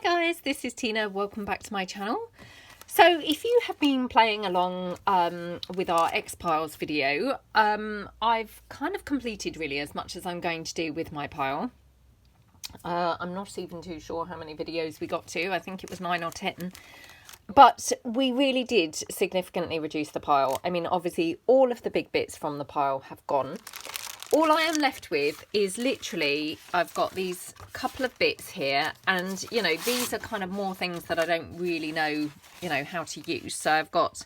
guys, this is Tina. Welcome back to my channel. So if you have been playing along with our X-Piles video, I've kind of completed really as much as I'm going to do with my pile. I'm not even too sure how many videos we got to. I think it was 9 or 10. But we really did significantly reduce the pile. I mean, obviously all of the big bits from the pile have gone. All I am left with is literally, I've got these couple of bits here, and, you know, these are kind of more things that I don't really know, you know, how to use. So I've got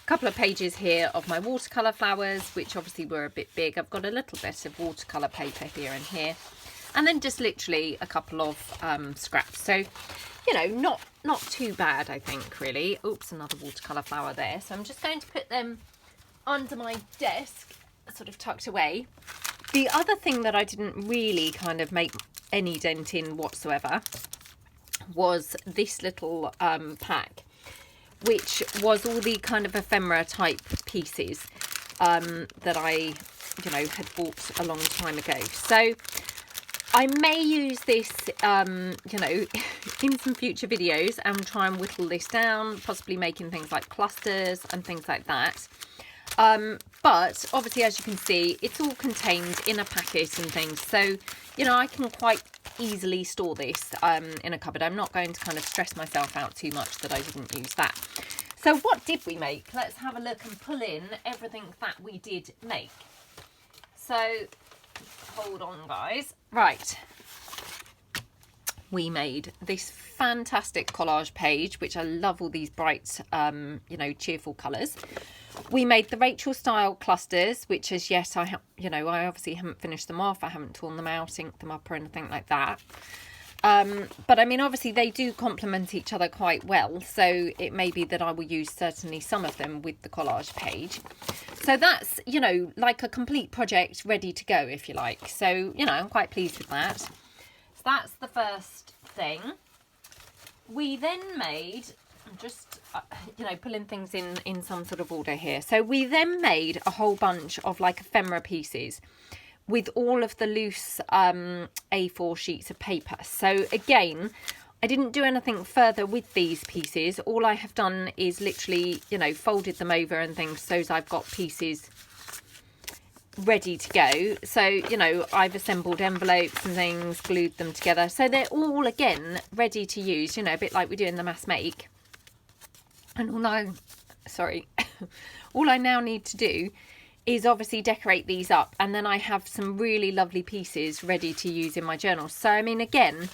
a couple of pages here of my watercolour flowers, which obviously were a bit big. I've got a little bit of watercolour paper here and here, and then just literally a couple of scraps. So, you know, not too bad, I think, really. Oops, another watercolour flower there. So I'm just going to put them under my desk, sort of tucked away. The other thing that I didn't really kind of make any dent in whatsoever was this little pack, which was all the kind of ephemera type pieces that I, you know, had bought a long time ago. So I may use this, you know, in some future videos and try and whittle this down, possibly making things like clusters and things like that. But obviously, as you can see, it's all contained in a packet and things. So, you know, I can quite easily store this in a cupboard. I'm not going to kind of stress myself out too much that I didn't use that. So what did we make? Let's have a look and pull in everything that we did make. So, hold on, guys. Right. We made this fantastic collage page, which I love all these bright, you know, cheerful colours. We made the Rachel style clusters, which is, yes, I obviously haven't finished them off. I haven't torn them out, inked them up or anything like that. But I mean, obviously they do complement each other quite well. So it may be that I will use certainly some of them with the collage page. So that's, you know, like a complete project ready to go, if you like. So, you know, I'm quite pleased with that. So that's the first thing. We then made, I'm just, you know, pulling things in some sort of order here. So we then made a whole bunch of like ephemera pieces with all of the loose A4 sheets of paper. So again, I didn't do anything further with these pieces. All I have done is literally, you know, folded them over and things so as I've got pieces ready to go. So, you know, I've assembled envelopes and things, glued them together. So they're all, again, ready to use, you know, a bit like we do in the mass make. And all I now need to do is obviously decorate these up, and then I have some really lovely pieces ready to use in my journal. So I mean, again,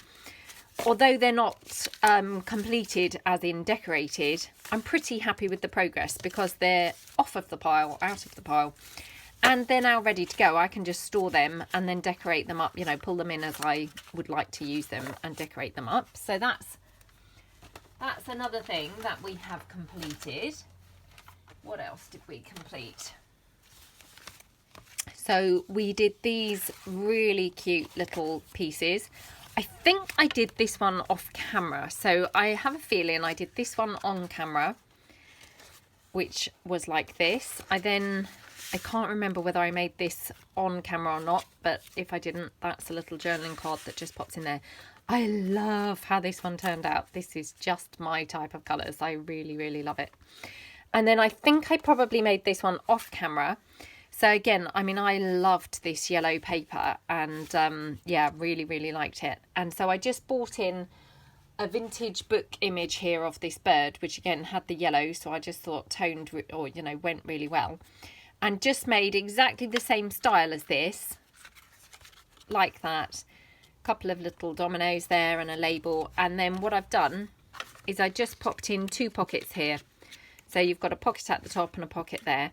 although they're not completed as in decorated, I'm pretty happy with the progress because they're off of the pile, out of the pile, and they're now ready to go. I can just store them and then decorate them up, you know, pull them in as I would like to use them and decorate them up. So that's another thing that we have completed. What else did we complete? So we did these really cute little pieces. I think I did this one off camera. So I have a feeling I did this one on camera, which was like this. I can't remember whether I made this on camera or not, but if I didn't, that's a little journaling card that just pops in there. I love how this one turned out. This is just my type of colours. I really, really love it. And then I think I probably made this one off camera. So again, I mean, I loved this yellow paper and yeah, really, really liked it. And so I just bought in a vintage book image here of this bird, which again had the yellow. So I just thought toned or, you know, went really well. And just made exactly the same style as this, like that. Couple of little dominoes there and a label, and then what I've done is I just popped in 2 pockets here. So you've got a pocket at the top and a pocket there.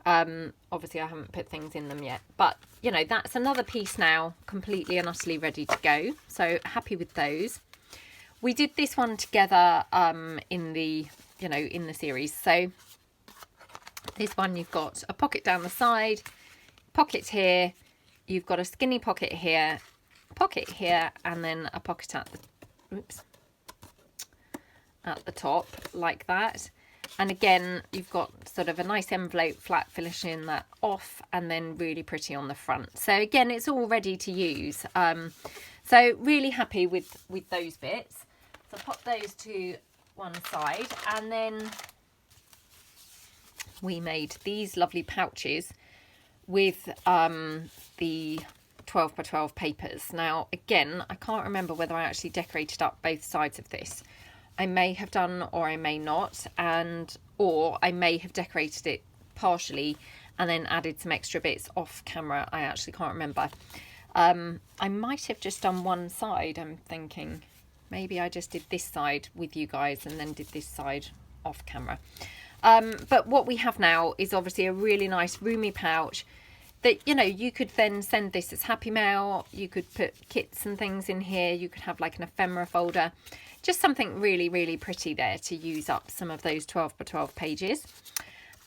Obviously I haven't put things in them yet, but you know, that's another piece now completely and utterly ready to go. So happy with those. We did this one together in the, you know, in the series. So this one, you've got a pocket down the side, pocket here, you've got a skinny pocket here, pocket here, and then a pocket at the top like that. And again, you've got sort of a nice envelope flat finishing that off, and then really pretty on the front. So again, it's all ready to use. So really happy with those bits. So pop those to one side, and then we made these lovely pouches with the 12 by 12 papers. Now again, I can't remember whether I actually decorated up both sides of this. I may have done, or I may not, or I may have decorated it partially and then added some extra bits off camera. I actually can't remember. I might have just done one side. I'm thinking maybe I just did this side with you guys and then did this side off camera. But what we have now is obviously a really nice roomy pouch that, you know, you could then send this as happy mail. You could put kits and things in here. You could have like an ephemera folder, just something really, really pretty there to use up some of those 12 by 12 pages.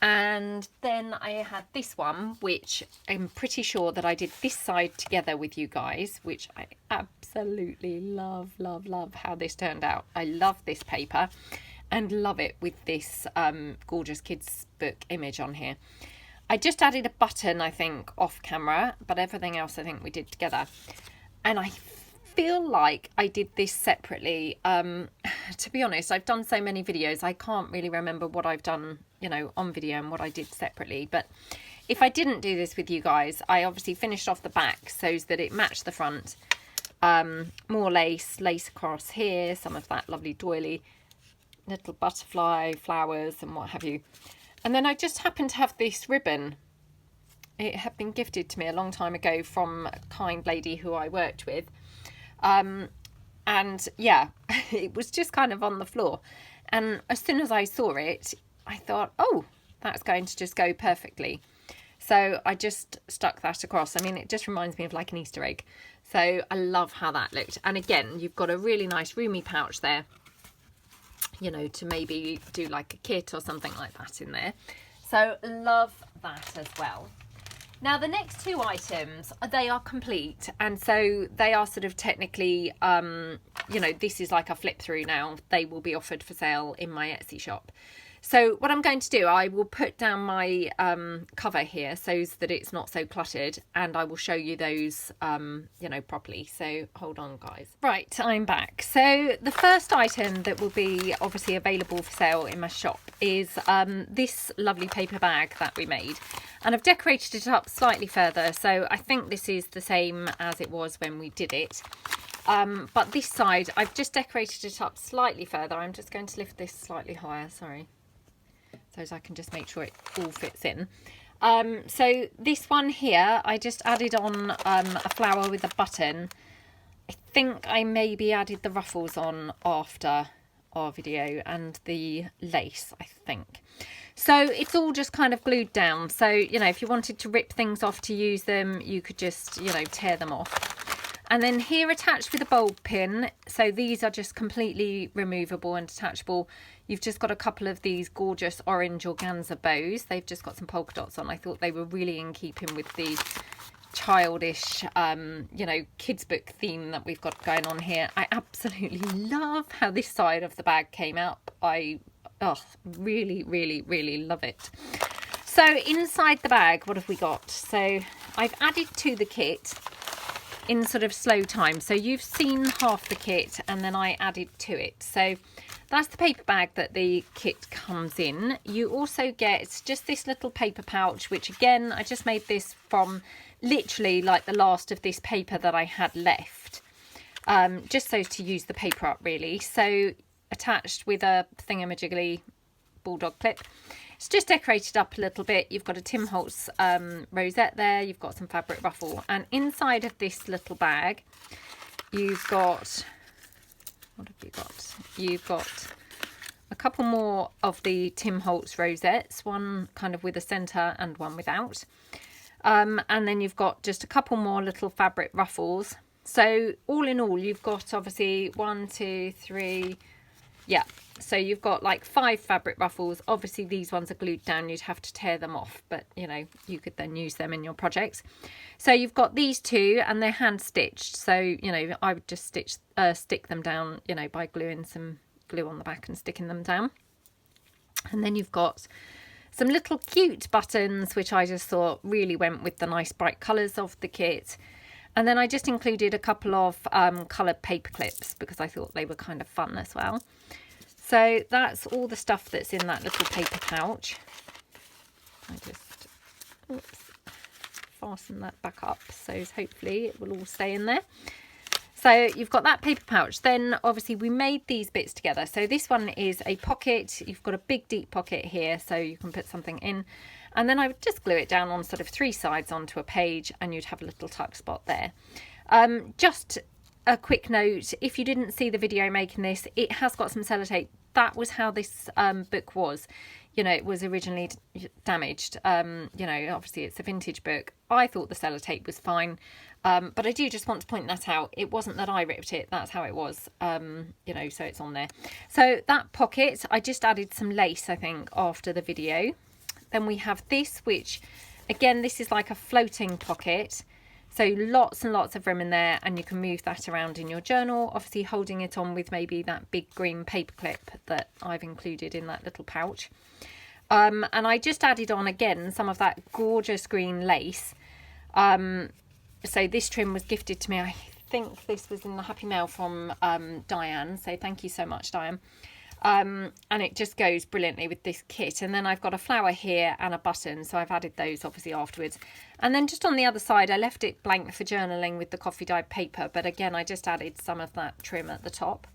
And then I had this one, which I'm pretty sure that I did this side together with you guys, which I absolutely love, love, love how this turned out. I love this paper and love it with this gorgeous kids book image on here. I just added a button, I think, off camera, but everything else I think we did together. And I feel like I did this separately. To be honest, I've done so many videos, I can't really remember what I've done, you know, on video and what I did separately. But if I didn't do this with you guys, I obviously finished off the back so that it matched the front. More lace across here, some of that lovely doily, little butterfly flowers and what have you. And then I just happened to have this ribbon. It had been gifted to me a long time ago from a kind lady who I worked with. And yeah, it was just kind of on the floor. And as soon as I saw it, I thought, oh, that's going to just go perfectly. So I just stuck that across. I mean, it just reminds me of like an Easter egg. So I love how that looked. And again, you've got a really nice roomy pouch there, you know, to maybe do like a kit or something like that in there. So love that as well. Now the next two items, they are complete, and so they are sort of technically, you know, this is like a flip through now. They will be offered for sale in my Etsy shop. So what I'm going to do, I will put down my cover here so that it's not so cluttered, and I will show you those, you know, properly. So hold on, guys. Right, I'm back. So the first item that will be obviously available for sale in my shop is this lovely paper bag that we made. And I've decorated it up slightly further, so I think this is the same as it was when we did it. But this side, I've just decorated it up slightly further. I'm just going to lift this slightly higher, sorry, so as I can just make sure it all fits in. So this one here, I just added on a flower with a button. I think I maybe added the ruffles on after our video and the lace, I think. So it's all just kind of glued down. So, you know, if you wanted to rip things off to use them, you could just, you know, tear them off. And then here attached with a bulb pin, so these are just completely removable and detachable. You've just got a couple of these gorgeous orange organza bows. They've just got some polka dots on. I thought they were really in keeping with the childish, you know, kids book theme that we've got going on here. I absolutely love how this side of the bag came out. Oh, really, really, really love it. So inside the bag, what have we got? So I've added to the kit in sort of slow time. So you've seen half the kit and then I added to it. So that's the paper bag that the kit comes in. You also get just this little paper pouch, which again, I just made this from literally like the last of this paper that I had left. Just so to use the paper up really. So attached with a thingamajiggly bulldog clip. It's just decorated up a little bit. You've got a Tim Holtz rosette there. You've got some fabric ruffle. And inside of this little bag, you've got, what have you got? You've got a couple more of the Tim Holtz rosettes, one kind of with a centre and one without. And then you've got just a couple more little fabric ruffles. So all in all, you've got obviously 1, 2, 3, yeah, so you've got like 5 fabric ruffles. Obviously these ones are glued down, you'd have to tear them off, but you know, you could then use them in your projects. So you've got these 2 and they're hand stitched, so you know, I would just stick them down, you know, by gluing some glue on the back and sticking them down. And then you've got some little cute buttons, which I just thought really went with the nice bright colours of the kit. And then I just included a couple of coloured paper clips because I thought they were kind of fun as well. So that's all the stuff that's in that little paper pouch. I just fasten that back up so hopefully it will all stay in there. So you've got that paper pouch. Then obviously we made these bits together. So this one is a pocket. You've got a big deep pocket here so you can put something in. And then I would just glue it down on sort of 3 sides onto a page and you'd have a little tuck spot there. Just a quick note, if you didn't see the video making this, it has got some sellotape. That was how this book was. You know, it was originally damaged. You know, obviously it's a vintage book. I thought the sellotape was fine. But I do just want to point that out. It wasn't that I ripped it. That's how it was. You know, so it's on there. So that pocket, I just added some lace, I think, after the video. Then we have this, which, again, this is like a floating pocket. So lots and lots of room in there, and you can move that around in your journal, obviously holding it on with maybe that big green paper clip that I've included in that little pouch. And I just added on, again, some of that gorgeous green lace. So this trim was gifted to me. I think this was in the Happy Mail from Diane. So thank you so much, Diane. And it just goes brilliantly with this kit. And then I've got a flower here and a button. So I've added those obviously afterwards. And then just on the other side, I left it blank for journaling with the coffee dyed paper. But again, I just added some of that trim at the top.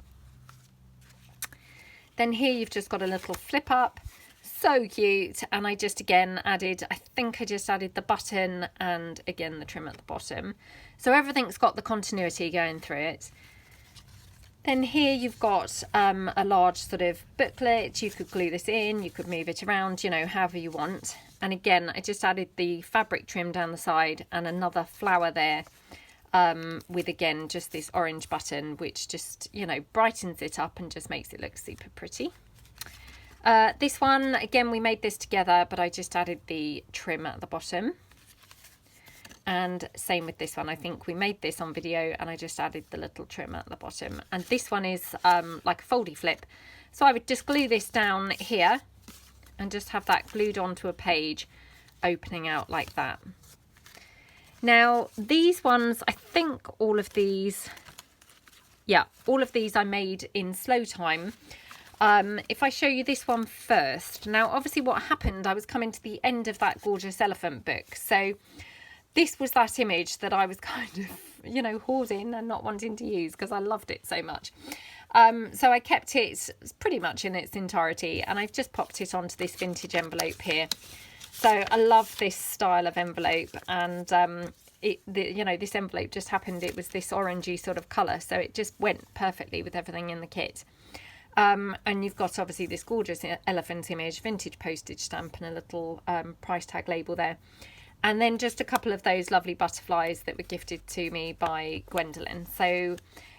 Then here you've just got a little flip up. So cute. And I just again added, I think I just added the button and again the trim at the bottom. So everything's got the continuity going through it. Then here you've got a large sort of booklet. You could glue this in, you could move it around, you know, however you want. And again, I just added the fabric trim down the side and another flower there with, again, just this orange button, which just, you know, brightens it up and just makes it look super pretty. This one, again, we made this together, but I just added the trim at the bottom. And same with this one. I think we made this on video and I just added the little trim at the bottom. And this one is like a foldy flip. So I would just glue this down here and just have that glued onto a page, opening out like that. Now, these ones, I think all of these I made in slow time. If I show you this one first. Now, obviously what happened, I was coming to the end of that gorgeous elephant book. So this was that image that I was kind of, you know, hoarding and not wanting to use because I loved it so much. So I kept it pretty much in its entirety and I've just popped it onto this vintage envelope here. So I love this style of envelope and you know, this envelope just happened, it was this orangey sort of colour. So it just went perfectly with everything in the kit. And you've got obviously this gorgeous elephant image, vintage postage stamp and a little price tag label there. And then just a couple of those lovely butterflies that were gifted to me by Gwendolyn. So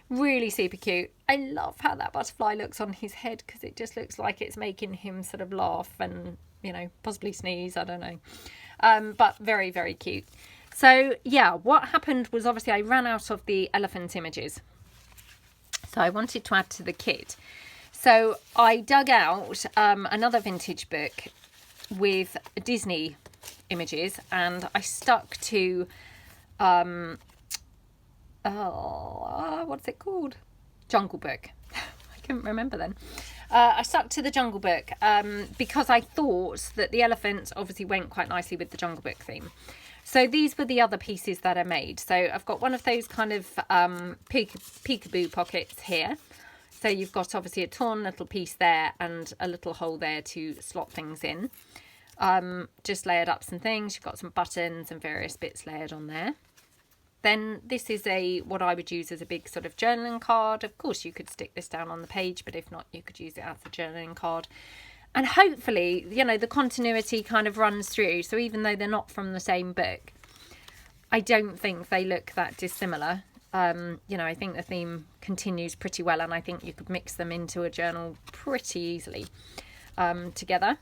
really super cute. I love how that butterfly looks on his head because it just looks like it's making him sort of laugh and, you know, possibly sneeze. I don't know. But very, very cute. So yeah, what happened was obviously I ran out of the elephant images. So I wanted to add to the kit. So I dug out another vintage book with Disney images and I stuck to what's it called? Jungle Book. I couldn't remember then. I stuck to the Jungle Book because I thought that the elephant obviously went quite nicely with the Jungle Book theme. So these were the other pieces that I made. So I've got one of those kind of peekaboo pockets here. So you've got obviously a torn little piece there and a little hole there to slot things in. Just layered up some things. You've got some buttons and various bits layered on there. Then this is what I would use as a big sort of journaling card. Of course you could stick this down on the page, but if not you could use it as a journaling card. And hopefully, you know, the continuity kind of runs through. So even though they're not from the same book, I don't think they look that dissimilar. You know, I think the theme continues pretty well and I think you could mix them into a journal pretty easily together.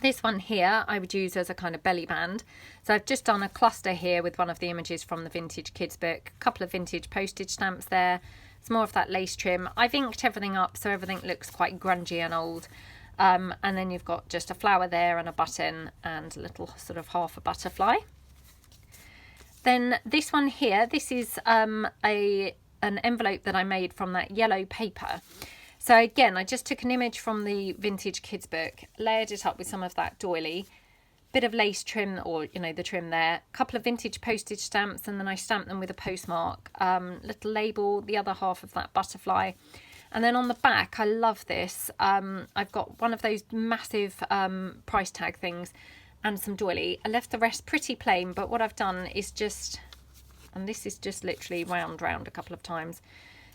This one here I would use as a kind of belly band. So I've just done a cluster here with one of the images from the vintage kids book, a couple of vintage postage stamps there. It's more of that lace trim. I've inked everything up so everything looks quite grungy and old. And then you've got just a flower there and a button and a little sort of half a butterfly. Then this one here, this is an envelope that I made from that yellow paper. So again, I just took an image from the vintage kids book, layered it up with some of that doily, bit of lace trim, or you know, the trim there, a couple of vintage postage stamps, and then I stamped them with a postmark, little label, the other half of that butterfly. And then on the back, I love this, I've got one of those massive price tag things and some doily. I left the rest pretty plain, but what I've done is just, and this is just literally wound round a couple of times.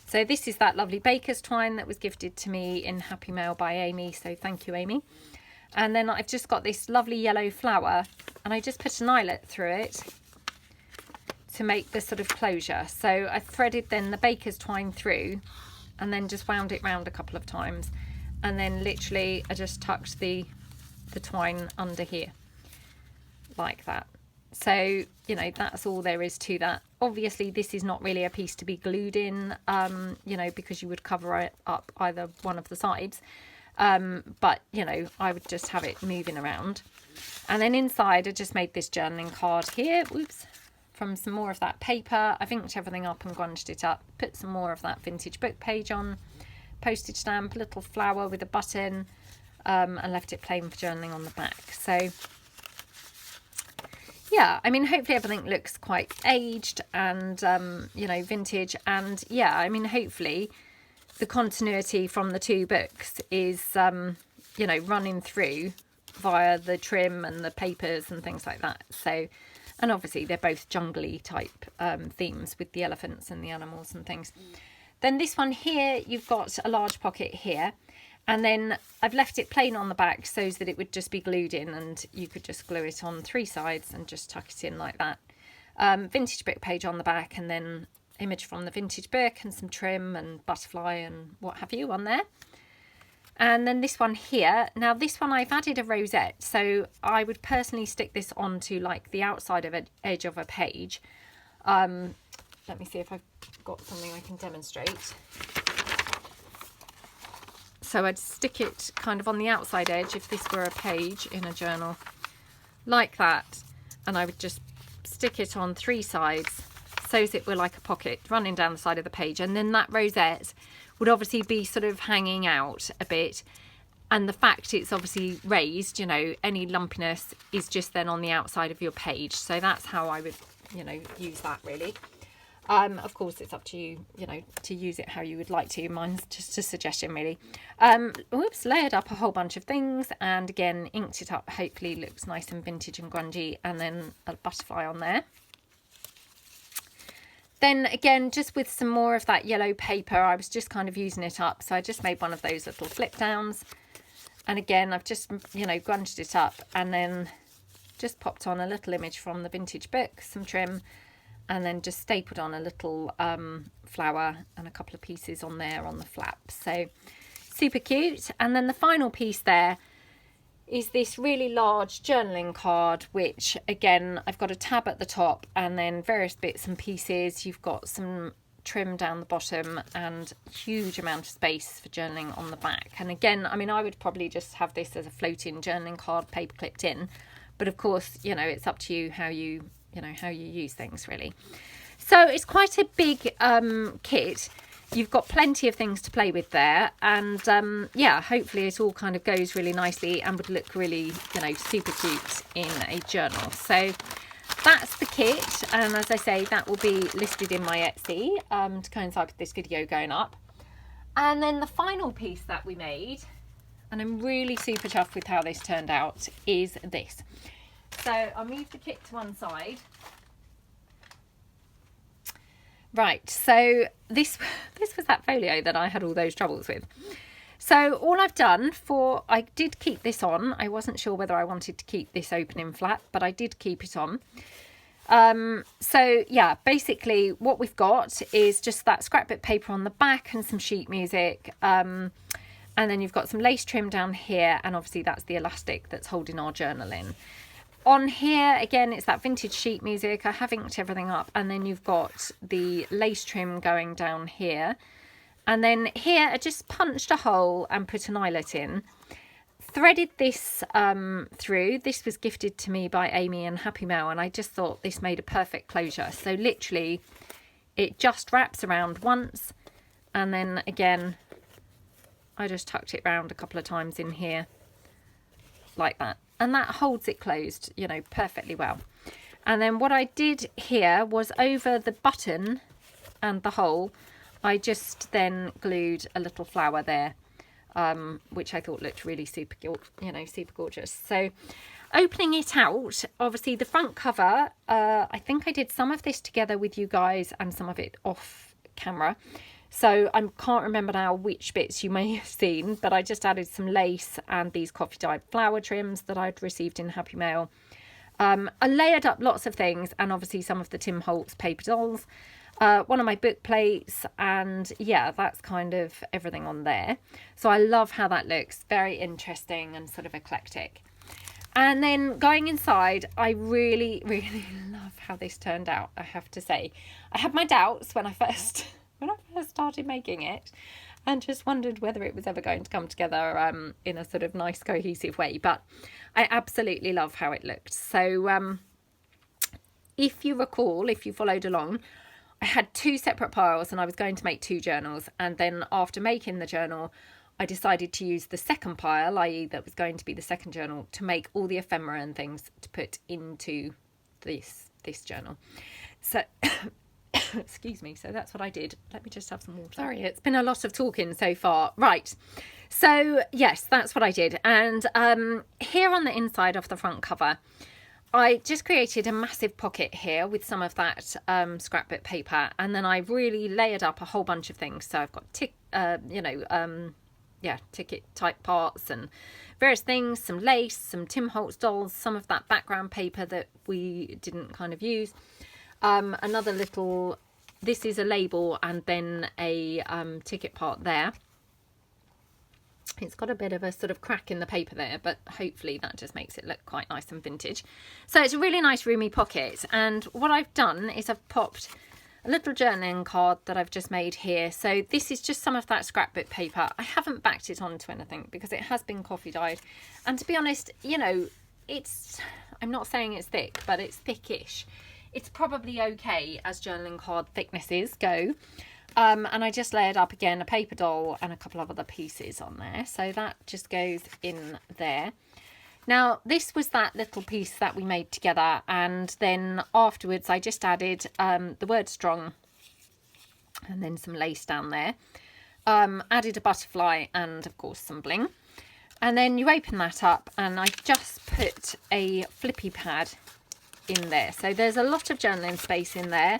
So this is that lovely baker's twine that was gifted to me in Happy Mail by Amy, so thank you, Amy. And then I've just got this lovely yellow flower, and I just put an eyelet through it to make this sort of closure. So I threaded then the baker's twine through and then just wound it round a couple of times, and then literally I just tucked the twine under here like that. So, you know, that's all there is to that. Obviously, this is not really a piece to be glued in, you know, because you would cover it up either one of the sides. But, you know, I would just have it moving around. And then inside, I just made this journaling card here, whoops, from some more of that paper. I've inked everything up and grunged it up, put some more of that vintage book page on, postage stamp, a little flower with a button, and left it plain for journaling on the back. So yeah, I mean, hopefully everything looks quite aged and, you know, vintage. And yeah, I mean, hopefully the continuity from the two books is, you know, running through via the trim and the papers and things like that. So, and obviously they're both jungly type themes with the elephants and the animals and things. Then this one here, you've got a large pocket here. And then I've left it plain on the back so that it would just be glued in, and you could just glue it on three sides and just tuck it in like that. Vintage book page on the back, and then image from the vintage book and some trim and butterfly and what have you on there. And then this one here. Now this one I've added a rosette, so I would personally stick this onto like the outside of an edge of a page. Let me see if I've got something I can demonstrate. So I'd stick it kind of on the outside edge if this were a page in a journal, like that. And I would just stick it on three sides so as it were like a pocket running down the side of the page. And then that rosette would obviously be sort of hanging out a bit. And the fact it's obviously raised, you know, any lumpiness is just then on the outside of your page. So that's how I would, you know, use that really. Of course, it's up to you, you know, to use it how you would like to. Mine's just a suggestion, really. Whoops, layered up a whole bunch of things, and again, inked it up. Hopefully looks nice and vintage and grungy, and then a butterfly on there. Then again, just with some more of that yellow paper, I was just kind of using it up. So I just made one of those little flip downs. And again, I've just, you know, grunged it up and then just popped on a little image from the vintage book, some trim, and then just stapled on a little flower and a couple of pieces on there on the flap. So super cute. And then the final piece there is this really large journaling card, which again, I've got a tab at the top and then various bits and pieces. You've got some trim down the bottom and huge amount of space for journaling on the back. And again, I mean, I would probably just have this as a floating journaling card, paper clipped in, but of course, you know, it's up to you how you use things really. So it's quite a big kit. You've got plenty of things to play with there, and yeah, hopefully it all kind of goes really nicely and would look really, you know, super cute in a journal. So that's the kit, and as I say, that will be listed in my Etsy to coincide with this video going up. And then the final piece that we made, and I'm really super chuffed with how this turned out, is this. So I'll move the kit to one side. Right, so this was that folio that I had all those troubles with. So all I've done I did keep this on. I wasn't sure whether I wanted to keep this opening flat, but I did keep it on. So yeah, basically what we've got is just that scrapbook paper on the back and some sheet music. And then you've got some lace trim down here, and obviously that's the elastic that's holding our journal in. On here, again, it's that vintage sheet music. I have inked everything up, and then you've got the lace trim going down here. And then here, I just punched a hole and put an eyelet in. threaded this through. This was gifted to me by Amy and Happy Mail, and I just thought this made a perfect closure. So literally it just wraps around once, and then again I just tucked it round a couple of times in here like that, and that holds it closed, you know, perfectly well. And then what I did here was over the button and the hole, I just then glued a little flower there, which I thought looked really super, you know, super gorgeous. So opening it out, obviously the front cover, I think I did some of this together with you guys and some of it off camera. So I can't remember now which bits you may have seen, but I just added some lace and these coffee dyed flower trims that I'd received in Happy Mail. I layered up lots of things, and obviously some of the Tim Holtz paper dolls, one of my book plates, and yeah, that's kind of everything on there. So I love how that looks, very interesting and sort of eclectic. And then going inside, I really, really love how this turned out, I have to say. I had my doubts when I first started making it, and just wondered whether it was ever going to come together in a sort of nice cohesive way, but I absolutely love how it looked. So if you recall, if you followed along, I had 2 separate piles and I was going to make 2 journals, and then after making the journal I decided to use the second pile, i.e. that was going to be the second journal, to make all the ephemera and things to put into this journal. So excuse me, so that's what I did. Let me just have some water. Sorry, it's been a lot of talking so far. Right, so yes, that's what I did. And here on the inside of the front cover, I just created a massive pocket here with some of that scrapbook paper, and then I really layered up a whole bunch of things. So I've got ticket type parts and various things, some lace, some Tim Holtz dolls, some of that background paper that we didn't kind of use. Another little, this is a label, and then a ticket part there. It's got a bit of a sort of crack in the paper there, but hopefully that just makes it look quite nice and vintage. So it's a really nice roomy pocket, and what I've done is I've popped a little journaling card that I've just made here. So this is just some of that scrapbook paper. I haven't backed it onto anything because it has been coffee dyed, and to be honest, you know, it's, I'm not saying it's thick, but it's thickish. It's probably okay as journaling card thicknesses go. And I just layered up again a paper doll and a couple of other pieces on there. So that just goes in there. Now, this was that little piece that we made together. And then afterwards, I just added the word strong and then some lace down there. Added a butterfly and, of course, some bling. And then you open that up, and I just put a flippy pad in there. So there's a lot of journaling space in there.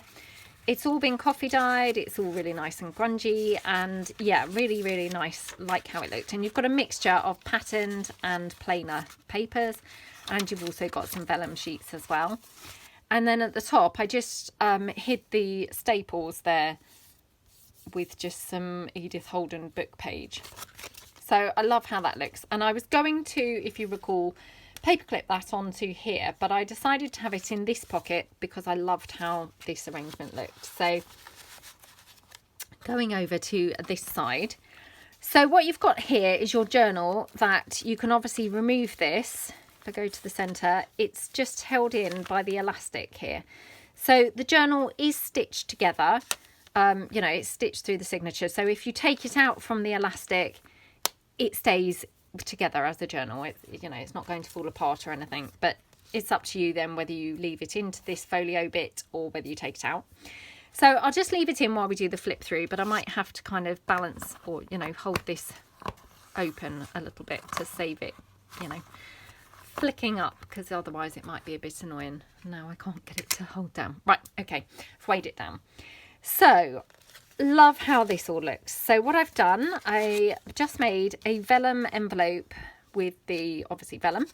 It's all been coffee dyed, it's all really nice and grungy, and yeah, really, really nice, like how it looked. And you've got a mixture of patterned and plainer papers, and you've also got some vellum sheets as well. And then at the top, I just hid the staples there with just some Edith Holden book page. So I love how that looks. And I was going to, if you recall, paperclip that onto here, but I decided to have it in this pocket because I loved how this arrangement looked. So going over to this side, so what you've got here is your journal that you can obviously remove this. If I go to the center, it's just held in by the elastic here. So the journal is stitched together, you know, it's stitched through the signature. So if you take it out from the elastic, it stays together as a journal. It, you know, it's not going to fall apart or anything, but it's up to you then whether you leave it into this folio bit or whether you take it out. So I'll just leave it in while we do the flip through, but I might have to kind of balance or, you know, hold this open a little bit to save it, you know, flicking up, because otherwise it might be a bit annoying. Now I can't get it to hold down. Right, okay, I've weighed it down. So love how this all looks. So what I've done, I just made a vellum envelope with the obviously vellum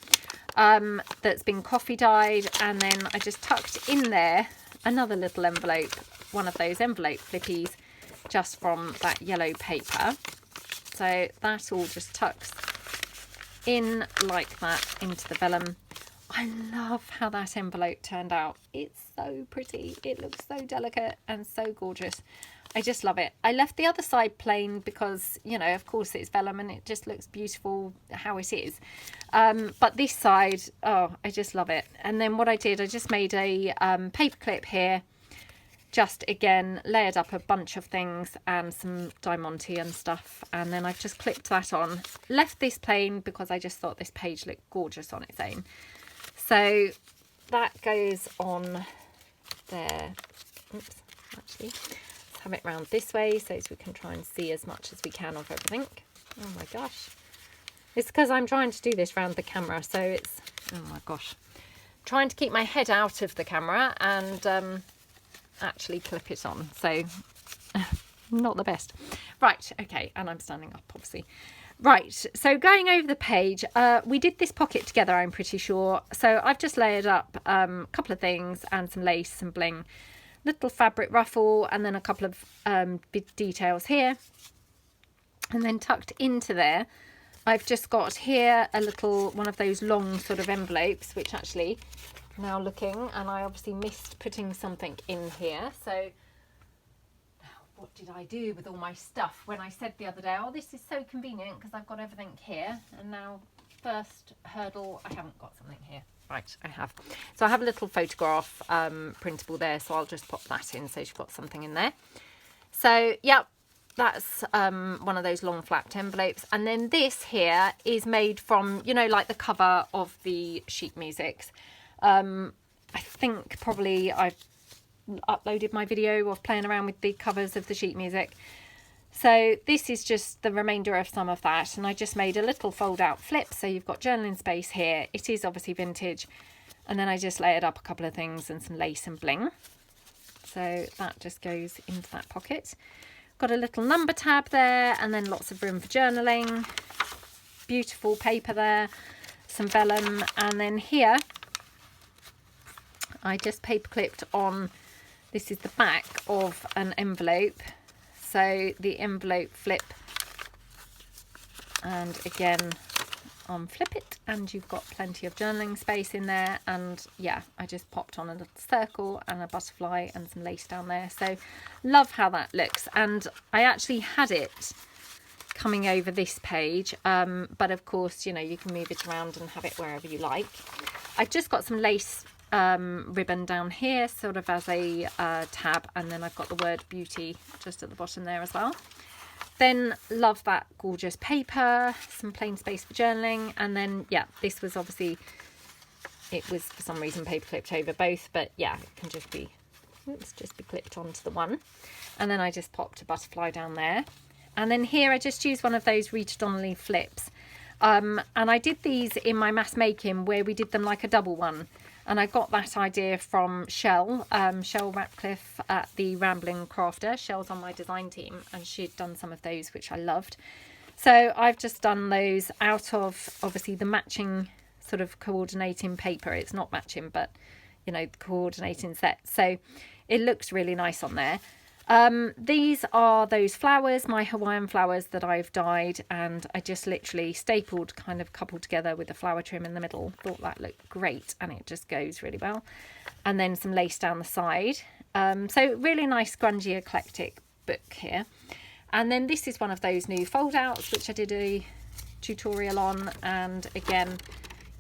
that's been coffee dyed, and then I just tucked in there another little envelope, one of those envelope flippies, just from that yellow paper. So that all just tucks in like that into the vellum. I love how that envelope turned out. It's so pretty. It looks so delicate and so gorgeous. I just love it. I left the other side plain because, you know, of course it's vellum and it just looks beautiful how it is. But this side, oh, I just love it. And then what I did, I just made a paper clip here. Just again layered up a bunch of things and some Diamante and stuff, and then I've just clipped that on. Left this plain because I just thought this page looked gorgeous on its own. So that goes on there. Oops, actually, let's have it round this way so we can try and see as much as we can of everything. Oh my gosh, it's because I'm trying to do this round the camera, so it's, oh my gosh, trying to keep my head out of the camera and actually clip it on, so not the best. Right, okay, and I'm standing up obviously. Right, so going over the page, we did this pocket together, I'm pretty sure. So I've just layered up a couple of things and some lace, some bling, little fabric ruffle, and then a couple of big details here. And then tucked into there, I've just got here a little one of those long sort of envelopes, which actually, now looking, and I obviously missed putting something in here. So what did I do with all my stuff when I said the other day, oh, this is so convenient because I've got everything here, and now first hurdle, I haven't got something here. Right, I have. So I have a little photograph printable there, so I'll just pop that in so you've got something in there. So yeah, that's one of those long flapped envelopes. And then this here is made from, you know, like the cover of the sheet musics. I think probably I've uploaded my video of playing around with the covers of the sheet music. So this is just the remainder of some of that, and I just made a little fold out flip, so you've got journaling space here. It is obviously vintage, and then I just layered up a couple of things and some lace and bling, so that just goes into that pocket. Got a little number tab there, and then lots of room for journaling. Beautiful paper there, some vellum, and then here I just paper clipped on, this is the back of an envelope, so the envelope flip, and again unflip it, and you've got plenty of journaling space in there. And yeah, I just popped on a little circle and a butterfly and some lace down there, so love how that looks. And I actually had it coming over this page, but of course, you know, you can move it around and have it wherever you like. I've just got some lace ribbon down here sort of as a tab, and then I've got the word beauty just at the bottom there as well. Then love that gorgeous paper, some plain space for journaling, and then yeah, this was obviously, it was for some reason paper clipped over both, but yeah, it can just be, oops, just be clipped onto the one. And then I just popped a butterfly down there, and then here I just used one of those Rita Donnelly flips, and I did these in my mass making where we did them like a double one. And I got that idea from Chelle, Chelle Ratcliffe at the Ramblin Crafter. Chelle's on my design team, and she'd done some of those, which I loved. So I've just done those out of, obviously, the matching sort of coordinating paper. It's not matching, but, you know, the coordinating set. So it looks really nice on there. These are those flowers, my Hawaiian flowers that I've dyed, and I just literally stapled, kind of coupled together with the flower trim in the middle. Thought that looked great, and it just goes really well. And then some lace down the side. So really nice grungy eclectic book here. And then this is one of those new fold outs which I did a tutorial on, and again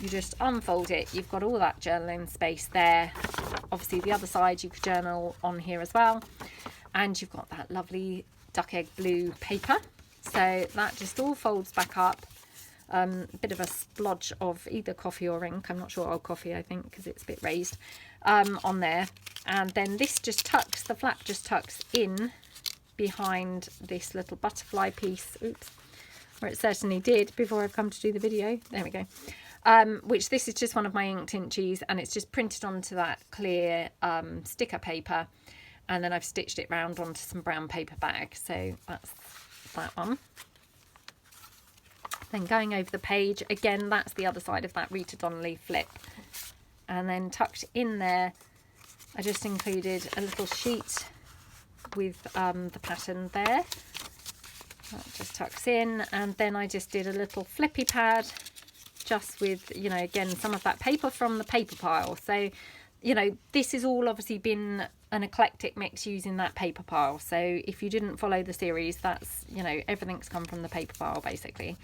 you just unfold it, you've got all that journaling space there. Obviously the other side you could journal on here as well. And you've got that lovely duck egg blue paper, so that just all folds back up. A bit of a splodge of either coffee or ink, I'm not sure, oh coffee I think, because it's a bit raised, on there. And then this just tucks, the flap just tucks in behind this little butterfly piece, oops, or it certainly did before I've come to do the video, there we go. Which this is just one of my inked inchies, and it's just printed onto that clear sticker paper. And then I've stitched it round onto some brown paper bag. So that's that one. Then going over the page, again, that's the other side of that Rita Donnelly flip. And then tucked in there, I just included a little sheet with the pattern there. That just tucks in. And then I just did a little flippy pad, just with, you know, again, some of that paper from the paper pile. So, you know, this has all obviously been an eclectic mix using that paper pile. So if you didn't follow the series, that's, you know, everything's come from the paper pile basically.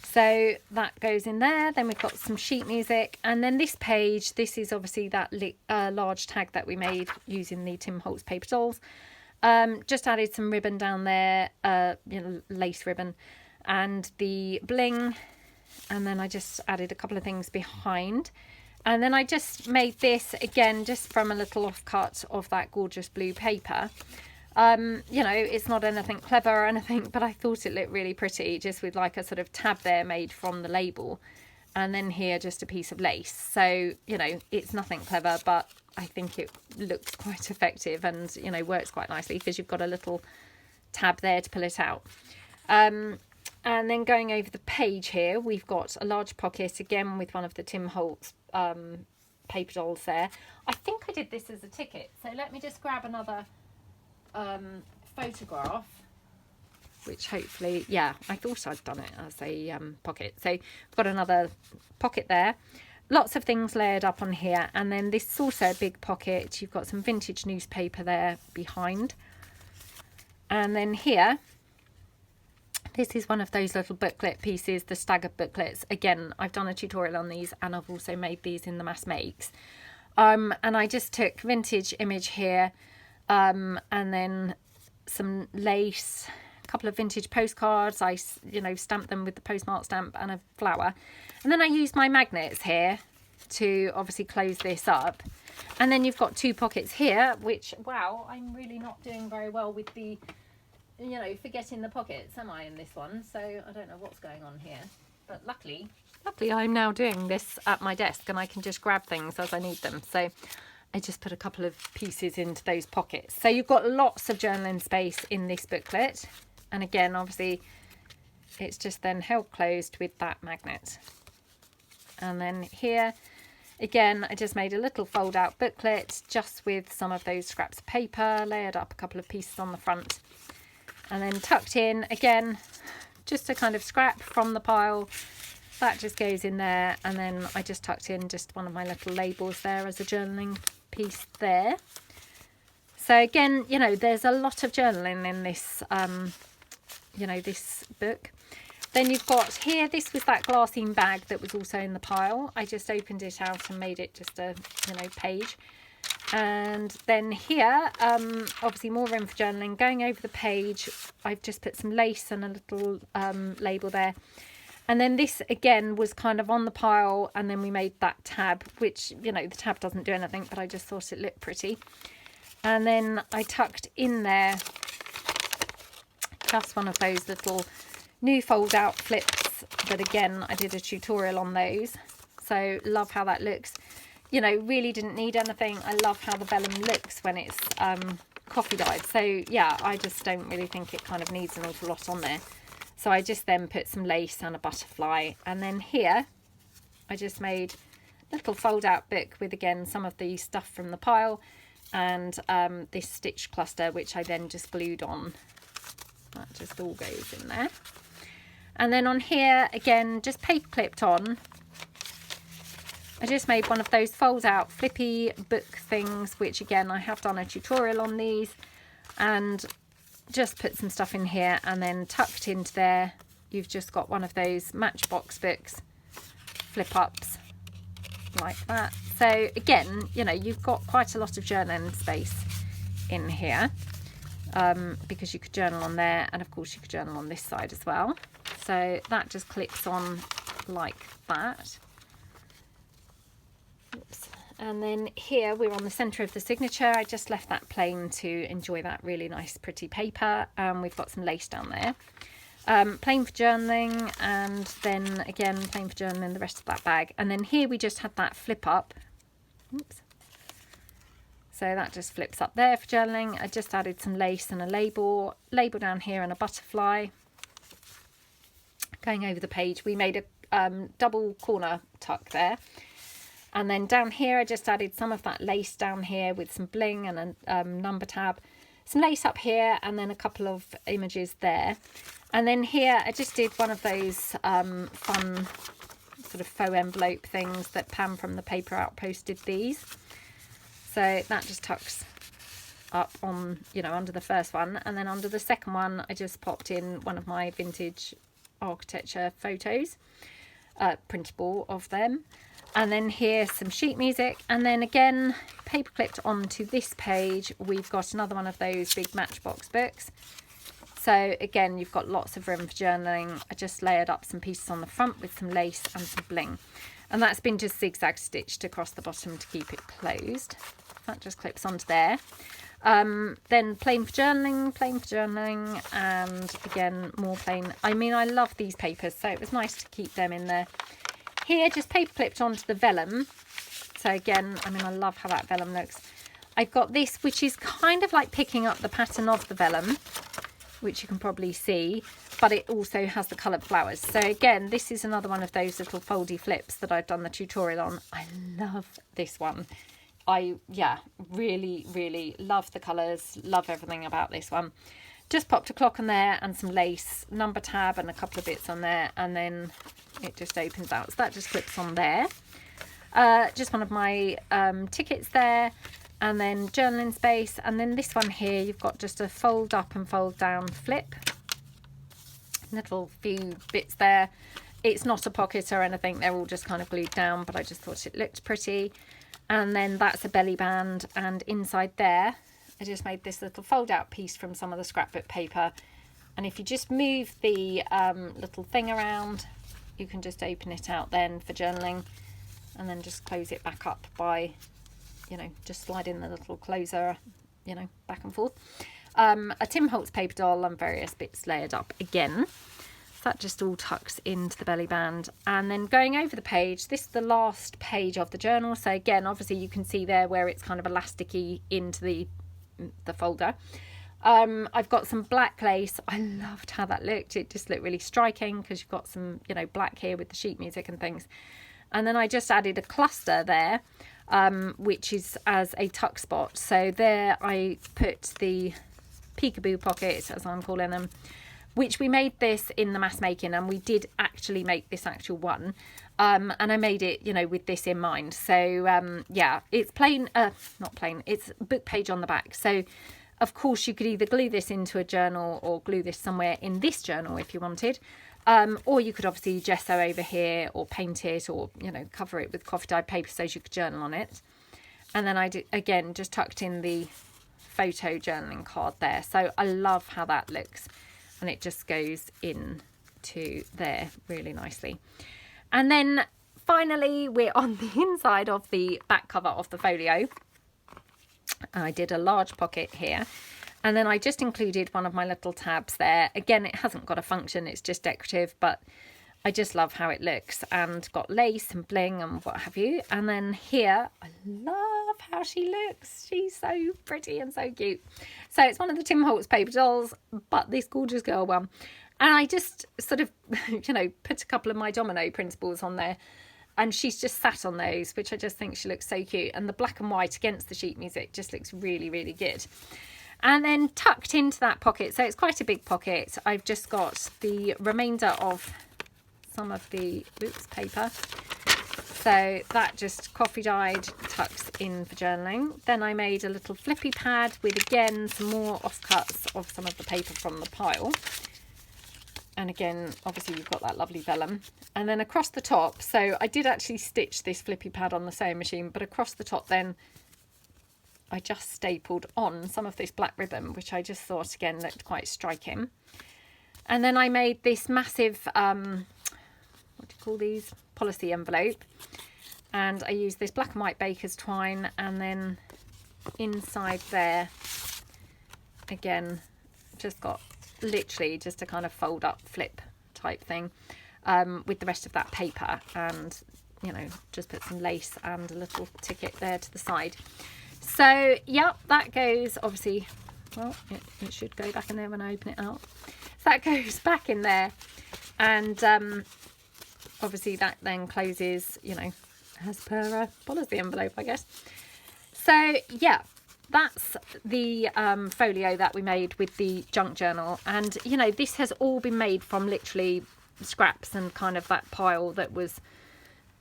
So that goes in there. Then we've got some sheet music, and then this page, this is obviously that large tag that we made using the Tim Holtz paper dolls. Just added some ribbon down there, you know, lace ribbon, and the bling, and then I just added a couple of things behind. And then I just made this again just from a little offcut of that gorgeous blue paper. You know, it's not anything clever or anything, but I thought it looked really pretty, just with like a sort of tab there made from the label, and then here just a piece of lace. So, you know, it's nothing clever, but I think it looks quite effective and, you know, works quite nicely because you've got a little tab there to pull it out. And then going over the page here, we've got a large pocket again with one of the Tim Holtz paper dolls there. I think I did this as a ticket, so let me just grab another photograph, which hopefully, yeah, I thought I'd done it as a pocket. So we've got another pocket there, lots of things layered up on here, and then this is also a big pocket. You've got some vintage newspaper there behind, and then here, this is one of those little booklet pieces, the staggered booklets. Again, I've done a tutorial on these, and I've also made these in the mass makes. And I just took vintage image here, and then some lace, a couple of vintage postcards. I, you know, stamped them with the postmark stamp and a flower. And then I used my magnets here to obviously close this up. And then you've got two pockets here, which, wow, I'm really not doing very well with the, you know, forgetting the pockets, am I, in this one? So I don't know what's going on here. But luckily I'm now doing this at my desk, and I can just grab things as I need them. So I just put a couple of pieces into those pockets. So you've got lots of journaling space in this booklet. And again, obviously, it's just then held closed with that magnet. And then here, again, I just made a little fold out booklet just with some of those scraps of paper, layered up a couple of pieces on the front. And then tucked in, again, just a kind of scrap from the pile. That just goes in there. And then I just tucked in just one of my little labels there as a journaling piece there. So again, you know, there's a lot of journaling in this, you know, this book. Then you've got here, this was that glassine bag that was also in the pile. I just opened it out and made it just a, you know, page. And then here, obviously more room for journaling. Going over the page, I've just put some lace and a little label there. And then this again was kind of on the pile, and then we made that tab, which, you know, the tab doesn't do anything, but I just thought it looked pretty. And then I tucked in there just one of those little new fold out flips that, again, I did a tutorial on those. So love how that looks. You know, really didn't need anything. I love how the vellum looks when it's coffee dyed. So yeah, I just don't really think it kind of needs an awful lot on there. So I just then put some lace and a butterfly. And then here, I just made a little fold out book with, again, some of the stuff from the pile and this stitch cluster, which I then just glued on. That just all goes in there. And then on here, again, just paper clipped on. I just made one of those fold out flippy book things, which again, I have done a tutorial on these, and just put some stuff in here, and then tucked into there, you've just got one of those Matchbox books, flip ups like that. So again, you know, you've got quite a lot of journaling space in here, because you could journal on there, and of course you could journal on this side as well. So that just clips on like that. Oops. And then here we're on the centre of the signature. I just left that plain to enjoy that really nice pretty paper. We've got some lace down there. Plain for journaling, and then again plain for journaling the rest of that bag. And then here we just had that flip up. Oops. So that just flips up there for journaling. I just added some lace and a label down here and a butterfly. Going over the page, we made a double corner tuck there. And then down here, I just added some of that lace down here with some bling and a number tab. Some lace up here, and then a couple of images there. And then here, I just did one of those fun sort of faux envelope things that Pam from the Paper Outpost did these. So that just tucks up on, you know, under the first one, and then under the second one I just popped in one of my vintage architecture photos, printable of them. And then here some sheet music, and then again paper clipped onto this page we've got another one of those big Matchbox books. So again, you've got lots of room for journaling. I just layered up some pieces on the front with some lace and some bling, and that's been just zigzag stitched across the bottom to keep it closed. That just clips onto there. Then plain for journaling, and again more plain. I mean, I love these papers, so it was nice to keep them in there. Here, just paper clipped onto the vellum. So again, I mean, I love how that vellum looks. I've got this, which is kind of like picking up the pattern of the vellum, which you can probably see, but it also has the coloured flowers. So again, this is another one of those little foldy flips that I've done the tutorial on. I love this one. Yeah, really love the colours, love everything about this one. Just popped a clock on there and some lace, number tab and a couple of bits on there, and then it just opens out. So that just clips on there. Just one of my tickets there, and then journaling space, and then this one here you've got just a fold up and fold down flip. Little few bits there. It's not a pocket or anything, they're all just kind of glued down, but I just thought it looked pretty. And then that's a belly band, and inside there I just made this little fold out piece from some of the scrapbook paper, and if you just move the little thing around, you can just open it out then for journaling, and then just close it back up by, you know, just sliding the little closer, you know, back and forth. A Tim Holtz paper doll and various bits layered up again. So that just all tucks into the belly band. And then going over the page, this is the last page of the journal. So again, obviously you can see there where it's kind of elasticy into the folder. I've got some black lace. I loved how that looked. It just looked really striking because you've got some, you know, black here with the sheet music and things. And then I just added a cluster there, which is as a tuck spot. So there I put the peekaboo pockets, as I'm calling them, which we made this in the mass making, and we did actually make this actual one. And I made it, you know, with this in mind. So yeah, it's plain, not plain, it's book page on the back. So of course you could either glue this into a journal or glue this somewhere in this journal if you wanted. Or you could obviously gesso over here or paint it, or, you know, cover it with coffee dyed paper so you could journal on it. And then I did, again, just tucked in the photo journaling card there. So I love how that looks, and it just goes into there really nicely. And then finally we're on the inside of the back cover of the folio. I did a large pocket here, and then I just included one of my little tabs there. Again, it hasn't got a function, it's just decorative, but I just love how it looks, and got lace and bling and what have you. And then here, I love how she looks. She's so pretty and so cute. So it's one of the Tim Holtz paper dolls, but this gorgeous girl one. And I just sort of, you know, put a couple of my domino principles on there, and she's just sat on those, which I just think she looks so cute. And the black and white against the sheet music just looks really good. And then tucked into that pocket, so it's quite a big pocket, I've just got the remainder of some of the paper. So that just coffee dyed tucks in for journaling. Then I made a little flippy pad with, again, some more offcuts of some of the paper from the pile. And again, obviously you've got that lovely vellum. And then across the top, so I did actually stitch this flippy pad on the sewing machine, but across the top then I just stapled on some of this black ribbon, which I just thought again looked quite striking. And then I made this massive, what do you call these? Policy envelope. And I used this black and white baker's twine, and then inside there, again, just got literally just a kind of fold up flip type thing with the rest of that paper, and, you know, just put some lace and a little ticket there to the side. So yeah, that goes obviously, well, it should go back in there when I open it out. So that goes back in there, and obviously that then closes, you know, as per a policy envelope, I guess. So yeah, that's the folio that we made with the junk journal. And, you know, this has all been made from literally scraps and kind of that pile that was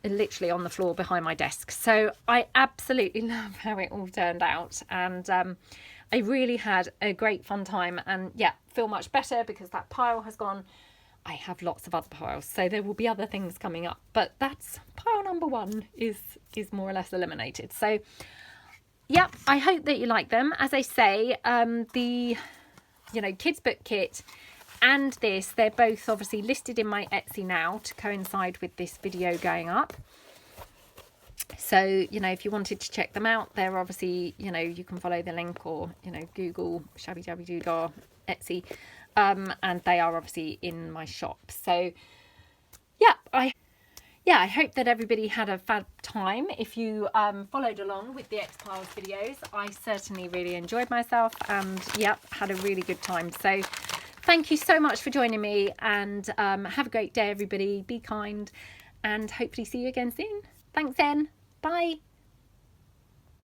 literally on the floor behind my desk. So I absolutely love how it all turned out. And I I really had a great fun time, and yeah, feel much better because that pile has gone. I have lots of other piles, so there will be other things coming up, but that's pile number 1 is more or less eliminated. So yeah, I hope that you like them. As I say, the kids book kit and this, they're both obviously listed in my Etsy now to coincide with this video going up. So if you wanted to check them out, they're obviously you can follow the link, or Google Shabbydabbydoodah Etsy, and they are obviously in my shop. So yeah, I hope that everybody had a fab time. If you followed along with the X-Piles videos, I certainly really enjoyed myself, and yeah, had a really good time. So thank you so much for joining me, and have a great day, everybody. Be kind, and hopefully see you again soon. Thanks then. Bye.